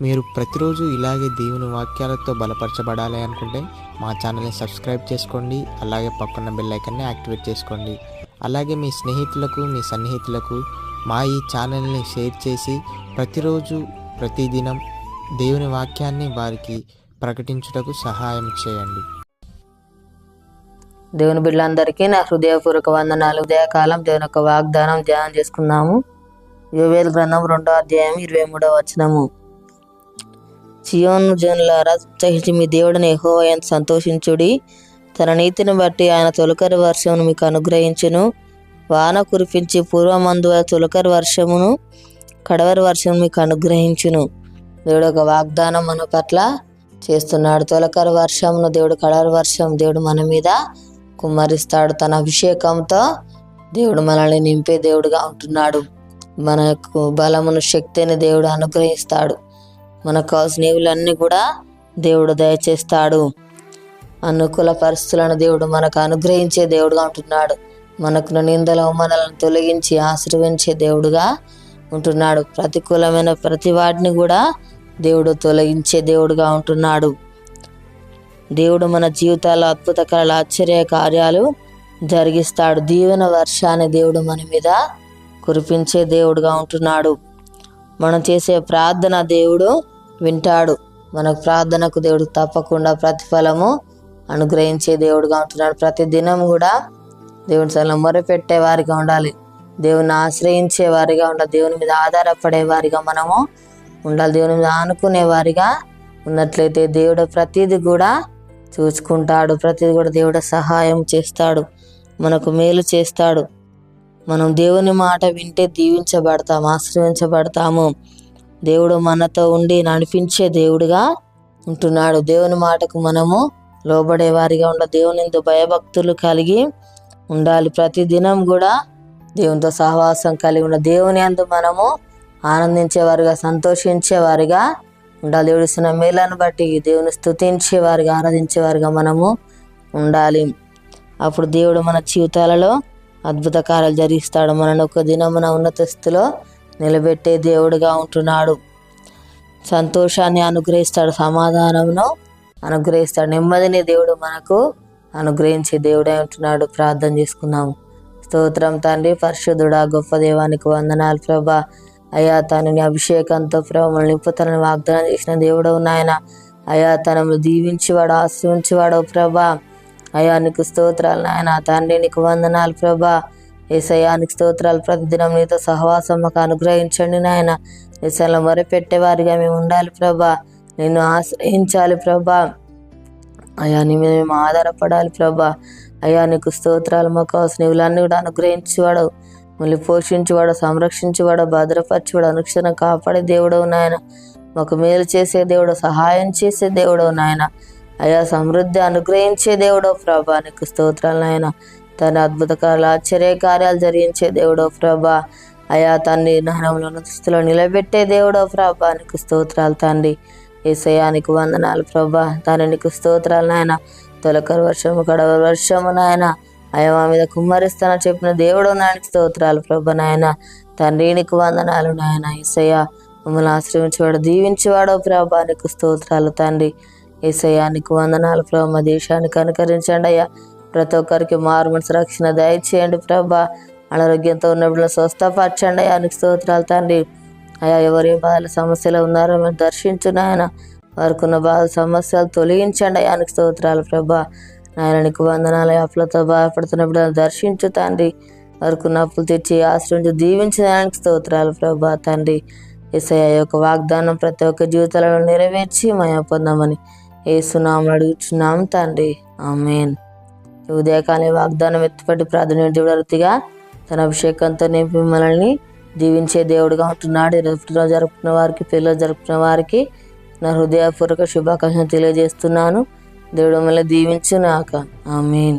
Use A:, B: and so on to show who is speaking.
A: మీరు ప్రతిరోజు ఇలాగే దేవుని వాక్యాలతో బలపరచబడాలి అనుకుంటే మా ఛానల్ని సబ్స్క్రైబ్ చేసుకోండి. అలాగే పక్కన బెల్ ఐకాన్ని యాక్టివేట్ చేసుకోండి. అలాగే మీ స్నేహితులకు, మీ సన్నిహితులకు మా ఈ ఛానల్ని షేర్ చేసి ప్రతిరోజు ప్రతిదినం దేవుని వాక్యాన్ని వారికి ప్రకటించుటకు సహాయం చేయండి.
B: దేవుని బిడ్డలందరికీ నా హృదయపూర్వక వందనాలు. ఉదయకాలం దేవుని యొక్క వాగ్దానం ధ్యానం చేసుకుందాము. యోవేలు గ్రంథం 2వ అధ్యాయం 23వ వచనము. సియోను జనులారా, ఉత్సహించి మీ దేవుడిని యెహోవా యందు సంతోషించుడి. తన నీతిని బట్టి ఆయన తొలకరి వర్షమును మీకు అనుగ్రహించును. వాన కురిపించి పూర్వమందు తొలకరి వర్షమును కడవరి వర్షం మీకు అనుగ్రహించును. దేవుడు ఒక వాగ్దానం మన పట్ల చేస్తున్నాడు. తొలకరి వర్షమును దేవుడు, కడవరి వర్షం దేవుడు మన మీద కుమ్మరిస్తాడు. తన అభిషేకంతో దేవుడు మనల్ని నింపే దేవుడుగా ఉంటున్నాడు. మనకు బలమును, శక్తిని దేవుడు అనుగ్రహిస్తాడు. మనకు కావాల్సిన ఏవులన్నీ కూడా దేవుడు దయచేస్తాడు. అనుకూల పరిస్థితులను దేవుడు మనకు అనుగ్రహించే దేవుడుగా ఉంటున్నాడు. మనకు నిందల అవమానాలను తొలగించి ఆశీర్వదించే దేవుడుగా ఉంటున్నాడు. ప్రతికూలమైన ప్రతి వాటిని కూడా దేవుడు తొలగించే దేవుడుగా ఉంటున్నాడు. దేవుడు మన జీవితాల్లో అద్భుతకరాలు, ఆశ్చర్య కార్యాలు జరిగిస్తాడు. దీవెన వర్షాన్ని దేవుడు మన మీద కురిపించే దేవుడుగా ఉంటున్నాడు. మనం చేసే ప్రార్థన దేవుడు వింటాడు. మన ప్రార్థనకు దేవుడు తప్పకుండా ప్రతిఫలము అనుగ్రహించే దేవుడుగా ఉంటున్నాడు. ప్రతి దినం కూడా దేవుని సన్నిధిలో మొరపెట్టే వారిగా ఉండాలి. దేవుని ఆశ్రయించే వారిగా ఉండాలి. దేవుని మీద ఆధారపడే వారిగా మనము ఉండాలి. దేవుని మీద ఆనుకునే వారిగా ఉన్నట్లయితే దేవుడు ప్రతిదీ కూడా చూసుకుంటాడు. ప్రతిదీ కూడా దేవుడు సహాయం చేస్తాడు, మనకు మేలు చేస్తాడు. మనం దేవుని మాట వింటే దీవించబడతాము, ఆశ్రయించబడతాము. దేవుడు మనతో ఉండి నడిపించే దేవుడుగా ఉంటున్నాడు. దేవుని మాటకు మనము లోబడే వారిగా ఉండాలి. దేవుని యందు భయభక్తులు కలిగి ఉండాలి. ప్రతి దినం కూడా దేవునితో సహవాసం కలిగి ఉండాలి. దేవుని యందు మనము ఆనందించేవారిగా, సంతోషించేవారిగా ఉండాలి. దేవుడు ఇస్తున్న మేలను బట్టి దేవుని స్తుతించేవారిగా, ఆరాధించేవారిగా మనము ఉండాలి. అప్పుడు దేవుడు మన జీవితాలలో అద్భుత కార్యాలు జరిగిస్తాడు. మనను ఒక దినమున ఉన్నత స్థితిలో నిలబెట్టే దేవుడుగా ఉంటున్నాడు. సంతోషాన్ని అనుగ్రహిస్తాడు, సమాధానమును అనుగ్రహిస్తాడు, నెమ్మదిని దేవుడు మనకు అనుగ్రహించే దేవుడే ఉంటున్నాడు. ప్రార్థన చేసుకుందాము. స్తోత్రం తండ్రి, పరిశుద్ధుడా, గొప్ప దేవానికి వందనాలు ప్రభా. అయా తనని అభిషేకంతో ప్రభు నింపుతనని వాగ్దానం చేసిన దేవుడవు నాయన. అయా తనను దీవించేవాడు, ఆశ్రయించేవాడు ప్రభా. అయా నీకు స్తోత్రాలు నాయన. తండ్రి నీకు వందనాలు ప్రభా. యేసయ్యా నీకు స్తోత్రాలు. ప్రతిదినం నీతో సహవాసం మాకు అనుగ్రహించండి నాయన. యేసయ్యలో మొరపెట్టేవారిగా మేము ఉండాలి ప్రభా. నిన్ను ఆశ్రయించాలి ప్రభా. అయా నీ మీద మేము ఆధారపడాలి ప్రభా. అయా నీకు స్తోత్రాలు. మాకు కావాల్సిన ఇవులన్నీ కూడా అనుగ్రహించేవాడు, మళ్ళీ పోషించేవాడు, సంరక్షించేవాడు, భద్రపరిచేవాడు, అనుక్షణం కాపాడే దేవుడవు నాయన. మాకు మేలు చేసే దేవుడు, సహాయం చేసే దేవుడవు నాయన. అయా సమృద్ధి అనుగ్రహించే దేవుడో ప్రభా. నీకు స్తోత్రాలు నాయన. తన అద్భుత కార్యాలు, ఆశ్చర్య కార్యాలు జరిగించే దేవుడో ప్రభా. అయా తండ్రి నహనంలో స్థితిలో నిలబెట్టే దేవుడో ప్రభా. నీకు స్తోత్రాలు తండ్రి. యేసయ్యా నీకు వందనాలు ప్రభా. తండ్రి నీకు స్తోత్రాలు నాయన. తొలకరి వర్షము, కడవరి వర్షము నాయన అయా మా మీద కుమ్మరిస్తానని చెప్పిన దేవుడు నాయనకి స్తోత్రాలు ప్రభా నాయన. తండ్రి నీకు వందనాలు నాయన. యేసయ్యా మమ్మల్ని ఆశ్రయించేవాడు, దీవించేవాడో ప్రభా. నీకు స్తోత్రాలు తండ్రి. యేసయ్యా నీకు వందనాలు ప్రభా. మా దేశాన్ని కనుకరించండి అయ్యా. ప్రతి ఒక్కరికి మారు మనసు రక్షణ దయచేయండి ప్రభా. అనారోగ్యంతో ఉన్నప్పుడు స్వస్థపరచండి అయ్యా. నీకు స్తోత్రాలు తండ్రి. అయా ఎవరి బాధల సమస్యలు ఉన్నారో మీరు దర్శించు నాయన. వారికి ఉన్న బాధ సమస్యలు తొలగించండి అయ్యా. నీకు స్తోత్రాలు ప్రభా నాయన. నీకు వందనాలు. అప్పులతో బాధపడుతున్నప్పుడు దర్శించు తండ్రి. వారికి ఉన్న అప్పులు తెచ్చి ఆశ్రయించి దీవించిన దానికి స్తోత్రాలు ప్రభా తండ్రి. యేసయ్య యొక్క వాగ్దానం ప్రతి ఒక్క జీవితాలలో నెరవేర్చి మయా పొందామని యేసునామములో అడుగుచున్నాం తండ్రి, ఆమేన్. ఉదయకాలే వాగ్దానం ఎత్తిపట్టి ప్రార్థన దేవుడిగా తన అభిషేకంతో నింపి మనల్ని దీవించే దేవుడుగా ఉంటున్నాడు. పుట్టినరోజు జరుపుకున్న వారికి, పిల్లలు జరుపుకున్న వారికి నా హృదయపూర్వక శుభాకాంక్షలు తెలియజేస్తున్నాను. దేవుడు మిమ్మల్ని దీవించుగాక, ఆమేన్.